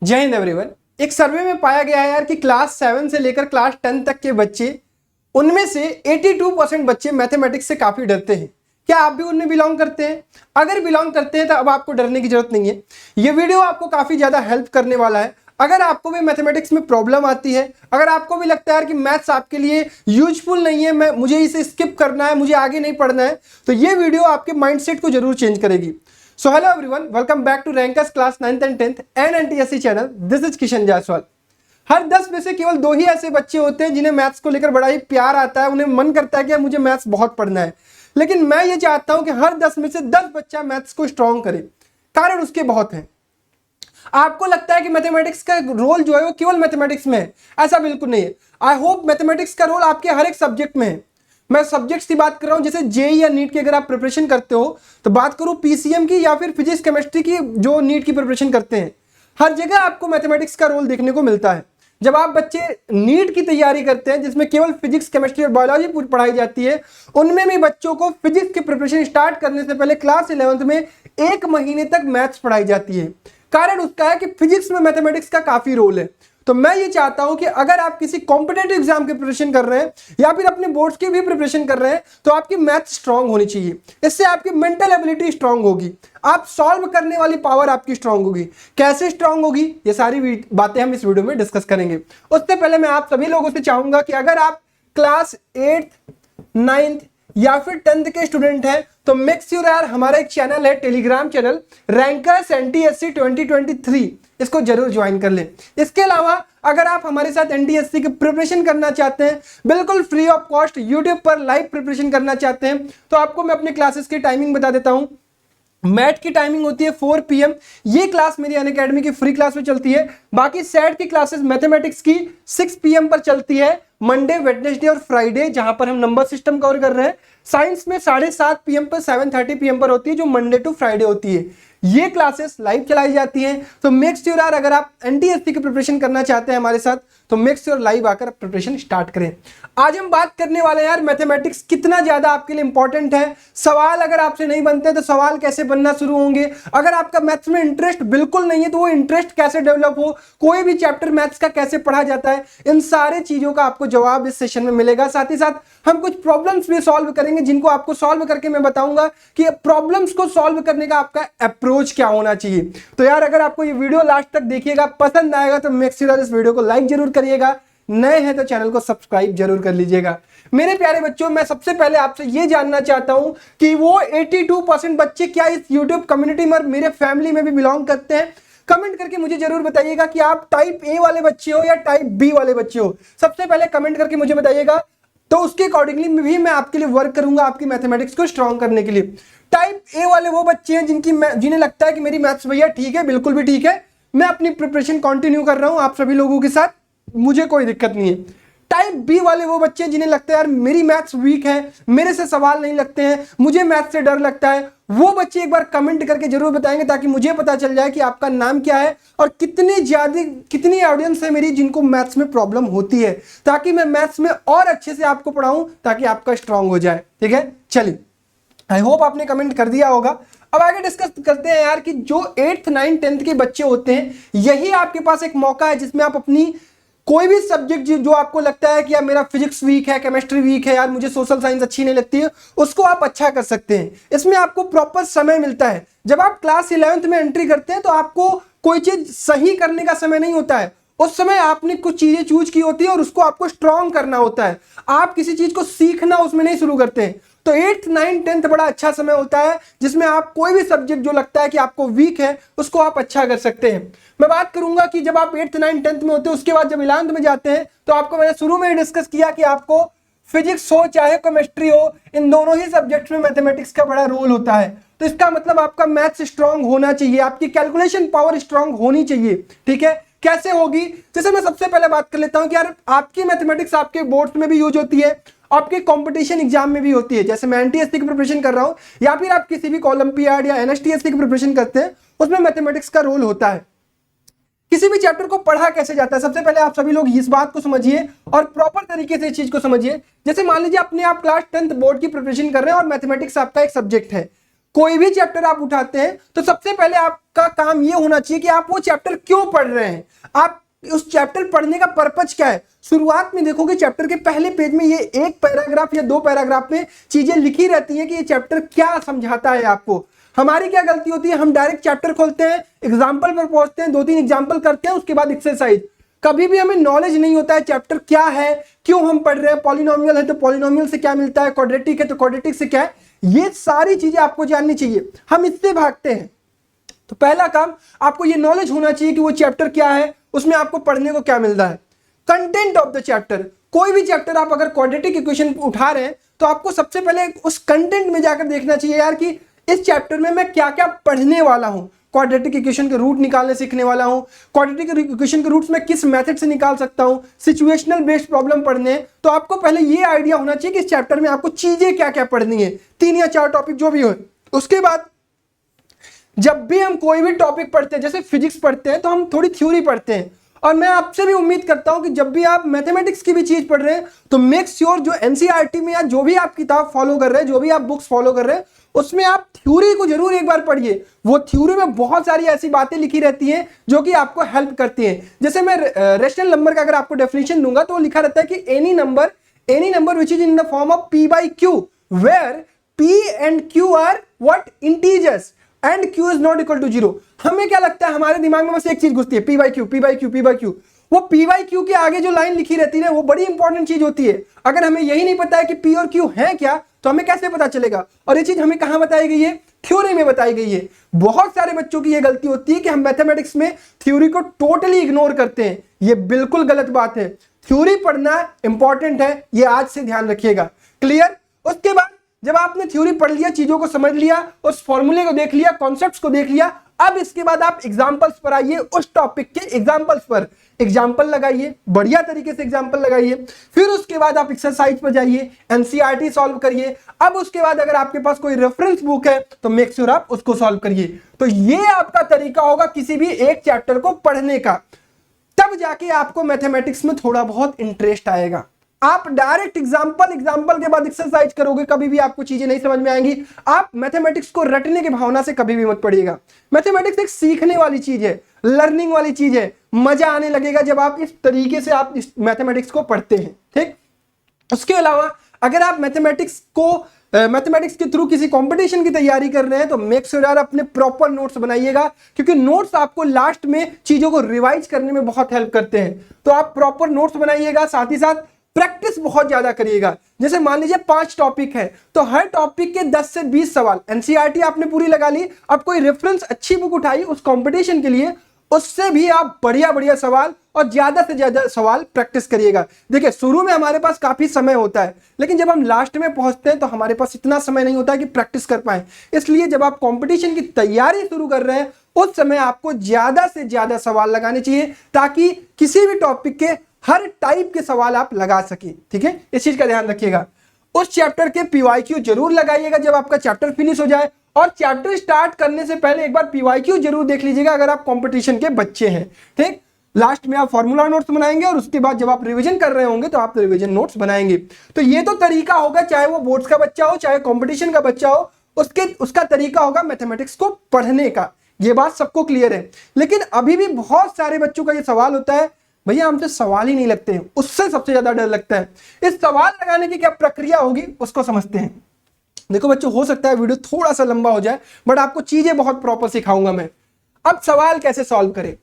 जय हिंद एवरीवन। एक सर्वे में पाया गया है यार कि क्लास 7 से लेकर क्लास 10 तक के बच्चे, उनमें से 82% बच्चे मैथमेटिक्स से काफी डरते हैं। क्या आप भी उनमें बिलोंग करते हैं? अगर बिलोंग करते हैं तो अब आपको डरने की जरूरत नहीं है। ये वीडियो आपको काफी ज्यादा हेल्प करने वाला है। अगर आपको भी मैथमेटिक्स में प्रॉब्लम आती है, अगर आपको भी लगता है कि मैथ्स आपके लिए यूजफुल नहीं है, मुझे इसे स्किप करना है, मुझे आगे नहीं पढ़ना है, तो ये वीडियो आपके माइंडसेट को जरूर चेंज करेगी। So hello everyone, welcome back to Rankers class 9th and 10th and NTSC channel. This is Kishan Jaiswal. हर 10 में से केवल 2 ही ऐसे बच्चे होते हैं जिन्हें मैथ्स को लेकर बड़ा ही प्यार आता है, उन्हें मन करता है कि मुझे मैथ्स बहुत पढ़ना है। लेकिन मैं ये चाहता हूं कि हर 10 में से 10 बच्चा मैथ्स को स्ट्रॉन्ग करे। कारण उसके बहुत हैं। आपको लगता है कि मैथमेटिक्स का रोल जो है वो केवल मैथमेटिक्स में है, ऐसा बिल्कुल नहीं है। आई होप मैथमेटिक्स का रोल आपके हर एक सब्जेक्ट में है। मैं सब्जेक्ट्स की बात कर रहा हूं, जैसे जेई या नीट की अगर आप प्रिपरेशन करते हो तो बात करूं पीसीएम की या फिर फिजिक्स केमिस्ट्री की, जो नीट की प्रिपरेशन करते हैं, हर जगह आपको मैथमेटिक्स का रोल देखने को मिलता है। जब आप बच्चे नीट की तैयारी करते हैं जिसमें केवल फिजिक्स केमिस्ट्री और बायोलॉजी पढ़ाई जाती है, उनमें भी बच्चों को फिजिक्स की प्रिपरेशन स्टार्ट करने से पहले क्लास 11th में 1 महीने तक मैथ्स पढ़ाई जाती है। कारण उसका है कि फिजिक्स में मैथमेटिक्स का काफी रोल है। तो मैं ये चाहता हूं कि अगर आप किसी कॉम्पिटेटिव एग्जाम की प्रिपरेशन कर रहे हैं या फिर अपने बोर्ड्स की भी प्रिपरेशन कर रहे हैं, तो आपकी मैथ स्ट्रांग होनी चाहिए। इससे आपकी मेंटल एबिलिटी स्ट्रांग होगी, आप सॉल्व करने वाली पावर आपकी स्ट्रांग होगी। कैसे स्ट्रांग होगी, ये सारी बातें हम इस वीडियो में डिस्कस करेंगे। उससे पहले मैं आप सभी लोगों से चाहूंगा कि अगर आप क्लास 8th 9th या फिर 10th के स्टूडेंट हैं तो मेक श्योर यार हमारा एक चैनल है, टेलीग्राम चैनल रैंकर्स एनटीएससी 2023, इसको जरूर ज्वाइन कर लें। इसके अलावा अगर आप हमारे साथ एनटीएससी की प्रिपरेशन करना चाहते हैं, बिल्कुल फ्री ऑफ कॉस्ट यूट्यूब पर लाइव प्रिपरेशन करना चाहते हैं, तो आपको मैं अपने क्लासेस की टाइमिंग बता देता हूं। मैथ की टाइमिंग होती है 4 PM, ये क्लास मेरी अनअकैडमी की फ्री क्लास में चलती है। बाकी सेट की क्लासेस मैथमेटिक्स की 6 PM पर चलती है, मंडे वेडनेसडे और फ्राइडे, जहां पर हम नंबर सिस्टम कवर कर रहे हैं। साइंस में 7:30 PM पर 7:30 PM पर होती है, जो मंडे टू फ्राइडे होती है। ये क्लासेस लाइव चलाई जाती हैं। तो मेक श्योर यार अगर आप एनटीएससी की प्रिपरेशन करना चाहते हैं हमारे साथ, तो मेक श्योर लाइव आकर प्रिपरेशन स्टार्ट करें। आज हम बात करने वाले हैं यार मैथमेटिक्स कितना ज्यादा आपके लिए इंपॉर्टेंट है। सवाल अगर आपसे नहीं बनते तो सवाल कैसे बनना शुरू होंगे, अगर आपका मैथ्स में इंटरेस्ट बिल्कुल नहीं है तो वो इंटरेस्ट कैसे डेवलप हो, कोई भी चैप्टर मैथ्स का कैसे पढ़ा जाता है, इन सारे चीजों का आपको जवाब इस सेशन में मिलेगा। साथ ही साथ हम कुछ प्रॉब्लम्स भी सॉल्व करेंगे, जिनको आपको सॉल्व करके मैं बताऊंगा कि प्रॉब्लम्स को सॉल्व करने का आपका अप्रोच क्या होना चाहिए। तो यार अगर आपको ये वीडियो लास्ट तक देखिएगा, पसंद आएगा तो मेक श्योर इस वीडियो को लाइक जरूर करिएगा, नए हैं तो चैनल को सब्सक्राइब जरूर कर लीजिएगा। मेरे प्यारे बच्चों, मैं सबसे पहले आपसे ये जानना चाहता हूं कि वो 82% बच्चे क्या इस यूट्यूब कम्युनिटी में मेरे फैमिली में भी बिलोंग करते हैं? कमेंट करके मुझे जरूर बताइएगा कि आप टाइप ए वाले बच्चे हो या टाइप बी वाले बच्चे हो। सबसे पहले कमेंट करके मुझे बताइएगा, तो उसके अकॉर्डिंगली भी मैं आपके लिए वर्क करूंगा आपकी मैथमेटिक्स को स्ट्रॉन्ग करने के लिए। टाइप ए वाले वो बच्चे हैं जिन्हें लगता है कि मेरी मैथ्स भैया ठीक है, बिल्कुल भी ठीक है, मैं अपनी प्रिपरेशन कंटिन्यू कर रहा हूं आप सभी लोगों के साथ, मुझे कोई दिक्कत नहीं है। टाइप बी वाले वो बच्चे जिन्हें लगता है यार मेरी मैथ्स वीक है, मेरे से सवाल नहीं लगते हैं, मुझे मैथ्स से डर लगता है, वो बच्चे एक बार कमेंट करके जरूर बताएंगे ताकि मुझे पता चल जाए कि आपका नाम क्या है और कितनी ऑडियंस है मेरी जिनको मैथ्स में प्रॉब्लम होती है, ताकि मैं मैथ्स में और अच्छे से आपको पढ़ाऊं ताकि आपका स्ट्रांग हो जाए। ठीक है, चलिए, आई होप आपने कमेंट कर दिया होगा। अब आगे डिस्कस करते हैं यार कि जो 8th 9th 10th के बच्चे होते हैं, यही आपके पास एक मौका है जिसमें आप अपनी कोई भी सब्जेक्ट जो आपको लगता है कि यार मेरा फिजिक्स वीक है, केमिस्ट्री वीक है, यार मुझे सोशल साइंस अच्छी नहीं लगती है, उसको आप अच्छा कर सकते हैं। इसमें आपको प्रॉपर समय मिलता है। जब आप क्लास 11th में एंट्री करते हैं तो आपको कोई चीज सही करने का समय नहीं होता है, उस समय आपने कुछ चीजें चूज की होती है और उसको आपको स्ट्रॉन्ग करना होता है। आप किसी चीज को सीखना उसमें नहीं शुरू करते हैं। तो 8th 9th 10th बड़ा अच्छा समय होता है जिसमें आप कोई भी सब्जेक्ट जो लगता है कि आपको वीक है उसको आप अच्छा कर सकते हैं। मैं बात करूंगा कि जब आप 8th 9th 10th में होते हैं, उसके बाद जब 11th में जाते हैं, तो आपको मैंने शुरू में ही डिस्कस किया कि आपको फिजिक्स हो चाहे केमिस्ट्री हो, इन दोनों ही सब्जेक्ट्स में मैथमेटिक्स का बड़ा रोल होता है। तो इसका मतलब आपका मैथ्स स्ट्रांग होना चाहिए, आपकी कैलकुलेशन पावर स्ट्रांग होनी चाहिए। ठीक है, कैसे होगी? जैसे मैं सबसे पहले बात कर लेता हूं कि यार आपकी मैथमेटिक्स आपके बोर्ड्स में भी यूज होती है, आपके कंपटीशन एग्जाम में भी होती है। जैसे मैं एनटीएससी की प्रिपरेशन कर रहा हूं या फिर आप किसी भी ओलंपियाड या एनएसटीएससी की प्रिपरेशन करते हैं, उसमें मैथमेटिक्स का रोल होता है। किसी भी चैप्टर को पढ़ा कैसे जाता है, सबसे पहले आप सभी लोग इस बात को समझिए और प्रॉपर तरीके से इस चीज को समझिए। जैसे मान लीजिए अपने आप क्लास 10th बोर्ड की प्रिपरेशन कर रहे हैं और मैथमेटिक्स आपका एक सब्जेक्ट है, कोई भी चैप्टर आप उठाते हैं तो सबसे पहले आपका काम यह होना चाहिए कि आप वो चैप्टर क्यों पढ़ रहे हैं, आप उस चैप्टर पढ़ने का पर्पज क्या है। शुरुआत में देखोगे चैप्टर के पहले पेज में ये एक पैराग्राफ या 2 पैराग्राफ में चीजें लिखी रहती हैं कि ये चैप्टर क्या समझाता है आपको। हमारी क्या गलती होती है, हम डायरेक्ट चैप्टर खोलते हैं, एग्जाम्पल पर पहुंचते हैं, 2-3 एग्जाम्पल करते हैं, उसके बाद एक्सरसाइज। कभी भी हमें नॉलेज नहीं होता है चैप्टर क्या है, क्यों हम पढ़ रहे हैं, पॉलिनोमियल है तो पॉलिनोमियल से क्या मिलता है, क्वाड्रेटिक है तो क्वाड्रेटिक से क्या है, ये सारी चीजें आपको जाननी चाहिए। हम इससे भागते हैं। तो पहला काम आपको ये नॉलेज होना चाहिए कि वो चैप्टर क्या है, उसमें आपको पढ़ने को क्या मिल रहा है। कंटेंट ऑफ द चैप्टर, कोई भी चैप्टर आप अगर क्वाड्रेटिक इक्वेशन उठा रहे हैं तो आपको सबसे पहले उस कंटेंट में जाकर देखना चाहिए यार कि इस चैप्टर में मैं क्या क्या पढ़ने वाला हूं। क्वाड्रेटिक इक्वेशन के रूट निकालने सीखने वाला हूं, क्वाड्रेटिक इक्वेशन के रूट्स में किस मेथड से निकाल सकता हूं, सिचुएशनल बेस्ड प्रॉब्लम पढ़ने हैं। तो आपको पहले ये आइडिया होना चाहिए कि इस चैप्टर में आपको चीजें क्या क्या पढ़नी है, 3 या 4 टॉपिक जो भी हो। उसके बाद जब भी हम कोई भी टॉपिक पढ़ते हैं, जैसे फिजिक्स पढ़ते हैं तो हम थोड़ी थ्योरी पढ़ते हैं, और मैं आपसे भी उम्मीद करता हूं कि जब भी आप मैथमेटिक्स की भी चीज पढ़ रहे हैं तो मेक श्योर जो एनसीईआरटी में या जो भी आप किताब फॉलो कर रहे हैं, जो भी आप बुक्स फॉलो कर रहे हैं, उसमें आप थ्योरी को जरूर एक बार पढ़िए। वो थ्योरी में बहुत सारी ऐसी बातें लिखी रहती हैं जो कि आपको हेल्प करती हैं। जैसे मैं रेशनल नंबर का अगर आपको डेफिनेशन दूंगा तो लिखा रहता है कि any number which is in the form of p by q where p and q are what, integers, and q is not equal to 0। हमें क्या लगता है, हमारे दिमाग में बस एक चीज घुसती है, p by q, p by q, p by q। वो p by q के आगे जो लाइन लिखी रहती है वो बड़ी इंपॉर्टेंट चीज होती है। अगर हमें यही नहीं पता है कि p और q है क्या तो हमें कैसे पता चलेगा। और ये चीज हमें कहां बताई गई है, थ्योरी में बताई गई है। बहुत सारे बच्चों की ये गलती होती है कि हम मैथमेटिक्स में थ्योरी को टोटली इग्नोर करते हैं। ये बिल्कुल गलत बात है। थ्योरी पढ़ना इंपॉर्टेंट है, ये आज से ध्यान रखिएगा। क्लियर। उसके बाद जब आपने थ्योरी पढ़ लिया, चीजों को समझ लिया, उस फॉर्मूले को देख लिया, कॉन्सेप्ट्स को देख लिया, अब इसके बाद आप एग्जांपल्स पर आइए। उस टॉपिक के एग्जांपल्स पर एग्जांपल लगाइए, बढ़िया तरीके से एग्जांपल लगाइए। फिर उसके बाद आप एक्सरसाइज पर जाइए, एनसीईआरटी सॉल्व करिए। अब उसके बाद अगर आपके पास कोई रेफरेंस बुक है तो मेक श्योर आप उसको सॉल्व करिए। तो ये आपका तरीका होगा किसी भी एक चैप्टर को पढ़ने का। तब जाके आपको मैथमेटिक्स में थोड़ा बहुत इंटरेस्ट आएगा। आप डायरेक्ट एग्जाम्पल के बाद एक्सरसाइज करोगे, कभी भी आपको चीजें नहीं समझ में आएंगी। आप मैथमेटिक्स को रटने की भावना से कभी भी मत पढ़िएगा। मैथमेटिक्स एक सीखने वाली चीज है, लर्निंग वाली चीज है। मजा आने लगेगा जब आप इस तरीके से आप इस मैथमेटिक्स को पढ़ते हैं। ठीक। उसके अलावा अगर आप मैथमेटिक्स के थ्रू किसी कंपटीशन की तैयारी कर रहे हैं तो मेक श्योर यार अपने प्रॉपर नोट्स बनाइएगा, क्योंकि नोट्स आपको लास्ट में चीजों को रिवाइज करने में बहुत हेल्प करते हैं। तो आप प्रॉपर नोट्स बनाइएगा, साथ ही साथ प्रैक्टिस बहुत ज्यादा करिएगा। जैसे मान लीजिए 5 टॉपिक है तो हर टॉपिक के 10 से 20 सवाल। एनसीईआरटी आपने पूरी लगा ली, अब कोई रेफरेंस अच्छी बुक उठाई उस कंपटीशन के लिए, उससे भी आप बढ़िया सवाल और ज्यादा से ज्यादा सवाल प्रैक्टिस करिएगा। देखिए शुरू में हमारे पास काफी समय होता है, लेकिन जब हम लास्ट में पहुंचते हैं तो हमारे पास इतना समय नहीं होता है कि प्रैक्टिस कर पाए। इसलिए जब आप कंपटीशन की तैयारी शुरू कर रहे हैं उस समय आपको ज्यादा से ज्यादा सवाल लगाने चाहिए, ताकि किसी भी टॉपिक के हर टाइप के सवाल आप लगा सके। ठीक है, इस चीज का ध्यान रखिएगा। उस चैप्टर के पीवाईक्यू जरूर लगाइएगा जब आपका चैप्टर फिनिश हो जाए, और चैप्टर स्टार्ट करने से पहले एक बार पीवाईक्यू जरूर देख लीजिएगा अगर आप कंपटीशन के बच्चे हैं। ठीक। लास्ट में आप फॉर्मूला नोट्स बनाएंगे और उसके बाद जब आप रिवीजन कर रहे होंगे तो आप रिवीजन नोट्स बनाएंगे। तो ये तो तरीका होगा, चाहे वो बोर्ड्स का बच्चा हो चाहे कंपटीशन का बच्चा हो, उसका तरीका होगा मैथमेटिक्स को पढ़ने का। ये बात सबको क्लियर है। लेकिन अभी भी बहुत सारे बच्चों का ये सवाल होता है, भैया हमसे सवाल ही नहीं लगते हैं। उससे सबसे ज्यादा डर लगता है। इस सवाल लगाने की क्या प्रक्रिया होगी उसको समझते हैं। देखो बच्चों, हो सकता है वीडियो थोड़ा सा लंबा हो जाए, बट आपको चीजें बहुत प्रॉपर सिखाऊंगा मैं। अब सवाल कैसे सॉल्व करें।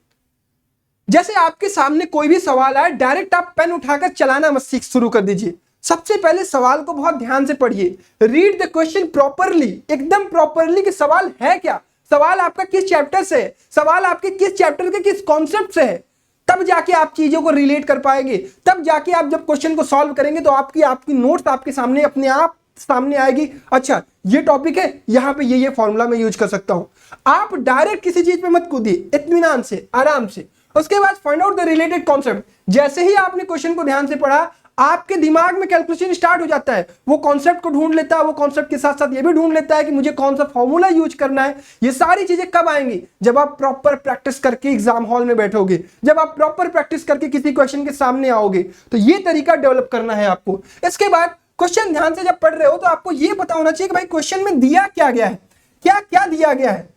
जैसे आपके सामने कोई भी सवाल आए, डायरेक्ट आप पेन उठाकर चलाना मत सीख शुरू कर दीजिए। सबसे पहले सवाल को बहुत ध्यान से पढ़िए। रीड द क्वेश्चन प्रॉपरली, एकदम प्रॉपरली कि सवाल है क्या, सवाल आपका किस चैप्टर से है, सवाल आपके किस चैप्टर के किस कॉन्सेप्ट से है। तब जाके आप चीजों को रिलेट कर पाएंगे। तब जाके आप जब क्वेश्चन को सॉल्व करेंगे तो आपकी नोट्स आपके सामने अपने आप सामने आएगी। अच्छा ये टॉपिक है, यहां पे ये फॉर्मूला मैं यूज कर सकता हूं। आप डायरेक्ट किसी चीज पे मत कूदिए, इत्मीनान से, आराम से। उसके बाद find out the related concept. जैसे ही आपने क्वेश्चन को ध्यान से पढ़ा, आपके दिमाग में कैलकुलेशन स्टार्ट हो जाता है। वो कॉन्सेप्ट को ढूंढ लेता है, वो कॉन्सेप्ट के साथ साथ ये भी ढूंढ लेता है कि मुझे कौन सा फॉर्मूला यूज करना है। ये सारी चीजें कब आएंगी, जब आप प्रॉपर प्रैक्टिस करके एग्जाम हॉल में बैठोगे, जब आप प्रॉपर प्रैक्टिस करके किसी क्वेश्चन के सामने आओगे। तो ये तरीका डेवलप करना है आपको। इसके बाद क्वेश्चन ध्यान से जब पढ़ रहे हो तो आपको ये पता होना चाहिए कि भाई क्वेश्चन में दिया क्या गया है, क्या क्या दिया गया है।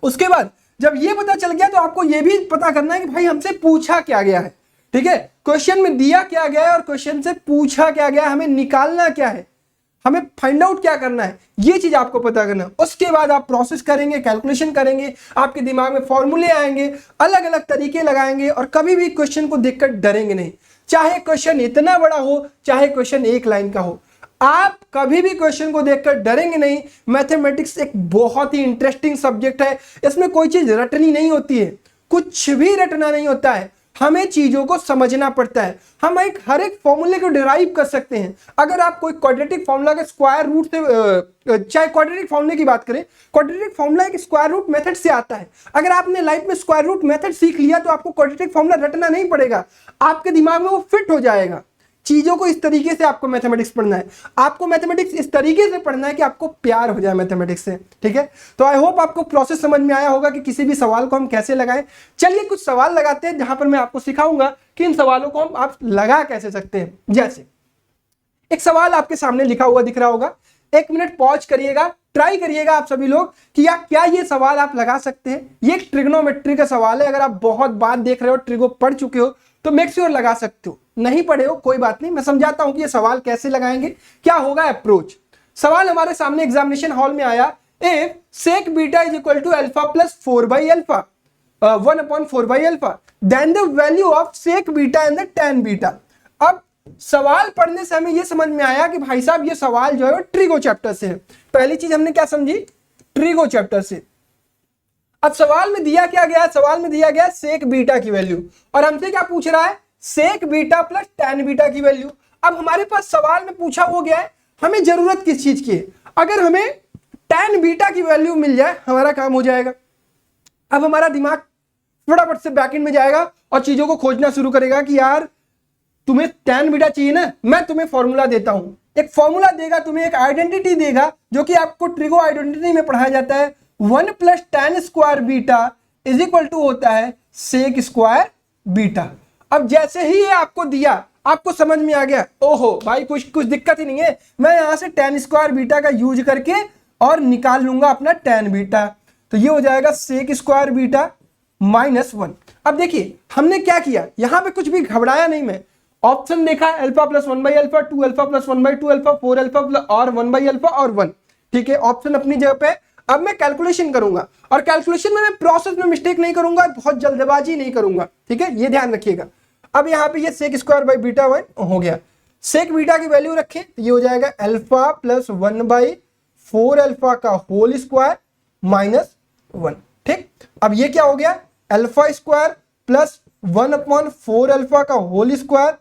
उसके बाद जब ये पता चल गया तो आपको ये भी पता करना है कि भाई हमसे पूछा क्या गया है। ठीक है, क्वेश्चन में दिया क्या गया है और क्वेश्चन से पूछा क्या गया है, हमें निकालना क्या है, हमें फाइंड आउट क्या करना है, ये चीज आपको पता करना है। उसके बाद आप प्रोसेस करेंगे, कैलकुलेशन करेंगे, आपके दिमाग में फॉर्मूले आएंगे, अलग अलग तरीके लगाएंगे और कभी भी क्वेश्चन को देखकर डरेंगे नहीं। चाहे क्वेश्चन इतना बड़ा हो, चाहे क्वेश्चन एक लाइन का हो, आप कभी भी क्वेश्चन को देखकर डरेंगे नहीं। मैथमेटिक्स एक बहुत ही इंटरेस्टिंग सब्जेक्ट है, इसमें कोई चीज रटनी नहीं होती है, कुछ भी रटना नहीं होता है, हमें चीजों को समझना पड़ता है। हम हर एक फॉर्मूले को डिराइव कर सकते हैं। अगर आप कोई क्वाड्रेटिक फॉर्मूला के स्क्वायर रूट से, चाहे क्वाड्रेटिक फॉर्मूले की बात करें, क्वाड्रेटिक फॉर्मूला एक स्क्वायर रूट मेथड से आता है। अगर आपने लाइफ में स्क्वायर रूट मेथड सीख लिया तो आपको क्वाड्रेटिक फॉर्मूला रटना नहीं पड़ेगा, आपके दिमाग में वो फिट हो जाएगा। चीजों को इस तरीके से आपको मैथमेटिक्स पढ़ना है, आपको मैथमेटिक्स इस तरीके से पढ़ना है कि आपको प्यार हो जाए मैथमेटिक्स से। ठीक है, तो आई होप आपको प्रोसेस समझ में आया होगा कि किसी भी सवाल को हम कैसे लगाएं। चलिए कुछ सवाल लगाते हैं जहां पर मैं आपको सिखाऊंगा कि इन सवालों को हम आप लगा कैसे सकते हैं। जैसे एक सवाल आपके सामने लिखा हुआ दिख रहा होगा, 1 मिनट पॉज करिएगा, ट्राई करिएगा आप सभी लोग कि यार क्या ये सवाल आप लगा सकते हैं। ये एक ट्रिग्नोमेट्री का सवाल है, अगर आप बहुत बार देख रहे हो, ट्रिगो पढ़ चुके हो तो मेक श्योर लगा सकते हो, नहीं पढ़े हो कोई बात नहीं, मैं समझाता हूं कि ये सवाल कैसे लगाएंगे, क्या होगा अप्रोच। सवाल हमारे सामने एग्जामिनेशन हॉल में आया, if sec beta is equal to alpha plus 4/अल्फा 1/4/अल्फा then the value of sec beta and the tan beta. अब सवाल पढ़ने से हमें यह समझ में आया कि भाई साहब ये सवाल जो है वो ट्रिगो चैप्टर से है। पहली चीज हमने क्या समझी, ट्रिगो चैप्टर से। अब सवाल में दिया क्या गया, सवाल में दिया गया सेक बीटा की वैल्यू, और हमसे क्या पूछ रहा है, सेक बीटा प्लस tan बीटा की वैल्यू। अब हमारे पास सवाल में पूछा हो गया है, हमें जरूरत किस चीज की है, अगर हमें tan बीटा की वैल्यू मिल जाए हमारा काम हो जाएगा। अब हमारा दिमाग फटाफट से बैकएंड में जाएगा और चीजों को खोजना शुरू करेगा कि यार तुम्हें tan बीटा चाहिए ना, मैं तुम्हें फॉर्मूला देता हूं। एक फॉर्मूला देगा, तुम्हें एक आइडेंटिटी देगा जो कि आपको ट्रिगो आइडेंटिटी में पढ़ाया जाता है। 1 plus tan square beta is equal to होता है सेक स्क्वायर बीटा। अब जैसे ही ये आपको दिया, आपको समझ में आ गया, ओहो भाई कुछ दिक्कत ही नहीं है, मैं यहां से tan स्क्वायर बीटा का यूज करके और निकाल लूंगा अपना tan बीटा। तो ये हो जाएगा सेक स्क्वायर बीटा -1। अब देखिए हमने क्या किया, यहां पे कुछ भी घबराया नहीं, मैं ऑप्शन देखा, अल्फा प्लस 1/अल्फा, 2 अल्फा प्लस 1/2 अल्फा, 4 अल्फा और 1/अल्फा और 1। ठीक है, ऑप्शन अपनी जगह पे। अब मैं कैलकुलेशन करूंगा और कैलकुलेशन में मैं प्रोसेस में मिस्टेक नहीं करूंगा, बहुत जल्दबाजी नहीं करूंगा। ठीक है, ये ध्यान रखिएगा। अब यहाँ पे ये सेक स्क्वायर बाई बीटा 1 हो गया, सेक बीटा की वैल्यू रखें तो ये हो जाएगा अल्फा प्लस 1/4 अल्फा का होल स्क्वायर -1। ठीक, अब ये क्या हो गया, अल्फा स्क्वायर प्लस 1/4 अल्फा का whole square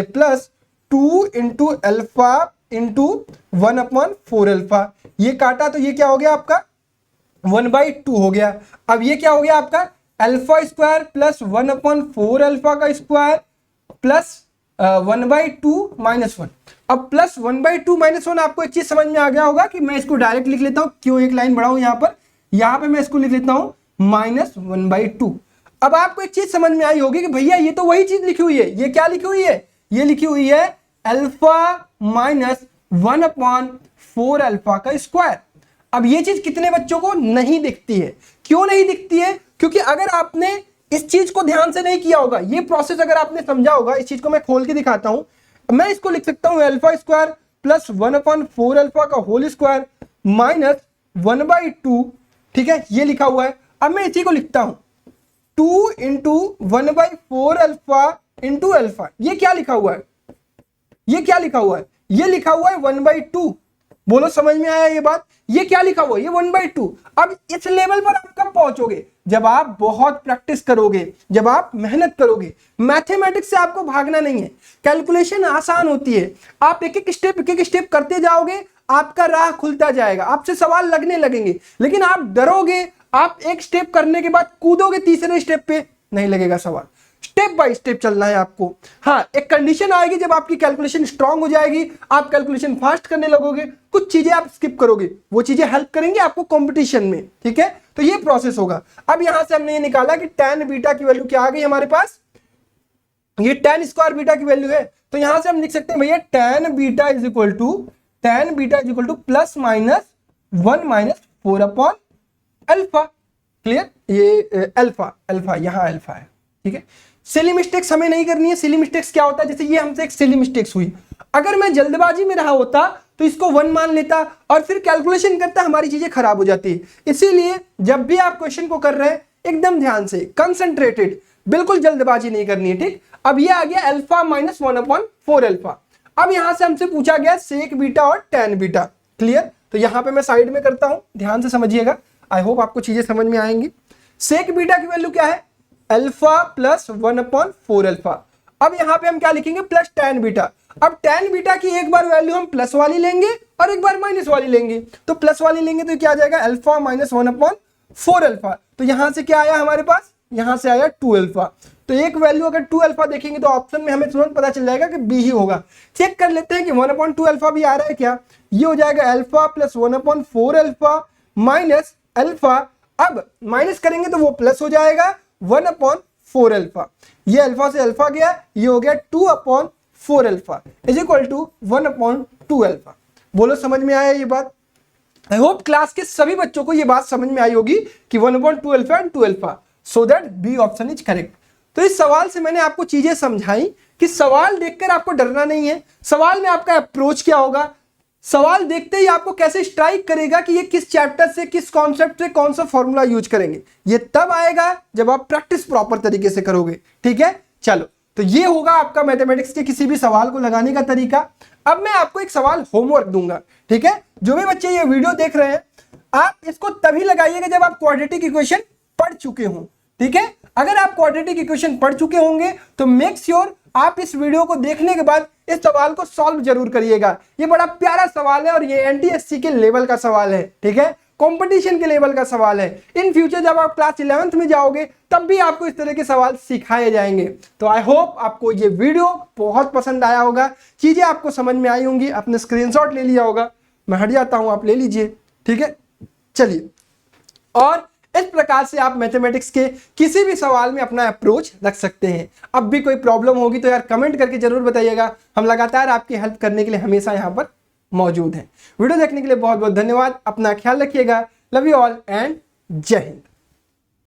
plus 2 into alpha into 1/4 alpha. ये काटा तो ये क्या हो गया आपका 1/2 हो गया। अब ये क्या हो गया आपका अल्फा स्क्वायर प्लस 1/4 अल्फा का स्क्वायर प्लस 1/2 -1। अब प्लस 1/2 -1, आपको एक चीज समझ में आ गया होगा कि मैं इसको डायरेक्ट लिख लेता हूं, क्यों एक लाइन बढ़ाऊं यहां पे मैं इसको लिख लेता हूं -1/2। अब आपको एक चीज समझ में आई होगी कि भैया ये तो वही चीज लिखी हुई है, ये क्या लिखी हुई है, ये लिखी हुई है अल्फा -1/4 अल्फा का स्क्वायर। अब ये चीज कितने बच्चों को नहीं दिखती है, क्यों नहीं दिखती है, क्योंकि अगर आपने इस चीज को ध्यान से नहीं किया होगा, ये प्रोसेस अगर आपने समझा होगा, इस चीज को मैं खोल के दिखाता हूं, मैं इसको लिख सकता हूं अल्फा स्क्वायर प्लस 1/4 अल्फा का होल स्क्वायर -1/2। ठीक है, ये लिखा हुआ है। अब मैं इसी को लिखता हूं 2 इंटू 1/4 अल्फा इंटू अल्फा। ये क्या लिखा हुआ है, ये क्या लिखा हुआ है, ये लिखा हुआ है 1/2। बोलो समझ में आया ये बात, ये क्या लिखा हुआ है, ये 1/2। अब इस लेवल पर आप कब पहुंचोगे, जब आप बहुत प्रैक्टिस करोगे, जब आप मेहनत करोगे। मैथमेटिक्स से आपको भागना नहीं है, कैलकुलेशन आसान होती है, आप एक एक स्टेप करते जाओगे, आपका राह खुलता जाएगा, आपसे सवाल लगने लगेंगे। लेकिन आप डरोगे, आप एक स्टेप करने के बाद कूदोगे तीसरे स्टेप पे, नहीं लगेगा सवाल। स्टेप बाय स्टेप चलना है आपको। हाँ, एक कंडीशन आएगी जब आपकी कैलकुलेशन स्ट्रांग हो जाएगी, आप कैलकुलेशन फास्ट करने लगोगे, कुछ चीजें आप स्किप करोगे, वो चीजें हेल्प करेंगी आपको कंपटीशन में। ठीक है, तो ये प्रोसेस होगा। अब यहां से हमने ये निकाला कि tan बीटा की वैल्यू क्या आ गई हमारे पास, ये tan स्क्वायर बीटा की वैल्यू है। तो यहां से हम लिख सकते हैं भैया tan beta is equal two plus minus 1 minus 4 upon alpha. Clear, ये अल्फा यहाँ अल्फा है, ठीक है। सिली मिस्टेक्स हमें नहीं करनी है। सिली मिस्टेक्स क्या होता है, जैसे ये हमसे एक सिली मिस्टेक्स हुई, अगर मैं जल्दबाजी में रहा होता तो इसको 1 मान लेता और फिर कैलकुलेशन करता, हमारी चीजें खराब हो जाती है। इसीलिए जब भी आप क्वेश्चन को कर रहे हैं एकदम ध्यान से, कंसंट्रेटेड, बिल्कुल जल्दबाजी नहीं करनी है, ठीक। अब ये आ गया अल्फा माइनस 1 अपॉन 4 अल्फा। अब यहां से हमसे पूछा गया सेक बीटा और टैन बीटा। क्लियर, तो यहां पे मैं साइड में करता हूं, ध्यान से समझिएगा, आई होप आपको चीजें समझ में आएंगी। सेक बीटा की वैल्यू क्या है, अल्फा प्लस 1 अपॉन 4 अल्फा। अब यहां पे हम क्या लिखेंगे, प्लस टैन बीटा। अब टैन बीटा की एक बार वैल्यू हम प्लस वाली लेंगे और एक बार माइनस वाली लेंगे, तो प्लस वाली लेंगे तो क्या आ जाएगा, अल्फा माइनस 1 अपॉन 4 अल्फा। तो यहां से क्या आया हमारे पास, यहां से आया 2 अल्फा। तो एक वैल्यू अगर 2 अल्फा देखेंगे तो ऑप्शन में हमें तुरंत पता चल जाएगा कि बी ही होगा। चेक कर लेते हैं कि 1 अपॉन 2 अल्फा भी आ रहा है क्या। ये हो जाएगा alpha plus 1 upon 4 alpha minus alpha. अब माइनस करेंगे तो वो प्लस हो जाएगा 1 अपॉन 4 अल्फा। ये अल्फा से अल्फा गया, ये हो गया 2 upon 4 alpha is equal to 1 upon 2 alpha. बोलो समझ में आया ये बात। आई होप क्लास के सभी बच्चों को ये बात समझ में आई होगी कि 1 upon 2 alpha and 2 alpha, so that B option is correct. तो इस सवाल से मैंने आपको चीजें समझाई कि सवाल देखकर आपको डरना नहीं है। सवाल में आपका अप्रोच क्या होगा, सवाल देखते ही आपको कैसे स्ट्राइक करेगा कि ये किस चैप्टर से, किस कॉन्सेप्ट से कौन सा फॉर्मूला यूज करेंगे, ये तब आएगा जब आप प्रैक्टिस प्रॉपर तरीके से करोगे, ठीक है। चलो, तो ये होगा आपका मैथमेटिक्स के किसी भी सवाल को लगाने का तरीका। अब मैं आपको एक सवाल होमवर्क दूंगा, ठीक है। जो भी बच्चे ये वीडियो देख रहे हैं, आप इसको तभी लगाइएगा जब आप क्वाड्रेटिक इक्वेशन पढ़ चुके हों, ठीक है। अगर आप क्वाड्रेटिक इक्वेशन पढ़ चुके होंगे तो मेक श्योर आप इस वीडियो को देखने के बाद इस सवाल को सॉल्व जरूर करिएगा। ये बड़ा प्यारा सवाल है और ये एनटीएससी के लेवल का सवाल है, ठीक है, कंपटीशन के लेवल का सवाल है। इन फ्यूचर जब आप क्लास 11th में जाओगे तब भी आपको इस तरह के सवाल सिखाए जाएंगे। तो आई होप आपको ये वीडियो बहुत पसंद आया होगा, चीजें आपको समझ में आई होंगी। अपने स्क्रीनशॉट ले लिया होगा, मैं हट जाता हूं, आप ले लीजिए, ठीक है। चलिए, और इस प्रकार से आप मैथमेटिक्स के किसी भी सवाल में अपना अप्रोच रख सकते हैं। अब भी कोई प्रॉब्लम होगी तो यार कमेंट करके जरूर बताइएगा, हम लगातार आपकी हेल्प करने के लिए हमेशा यहाँ पर मौजूद हैं। वीडियो देखने के लिए बहुत बहुत धन्यवाद, अपना ख्याल रखिएगा, लव यू ऑल एंड जय हिंद।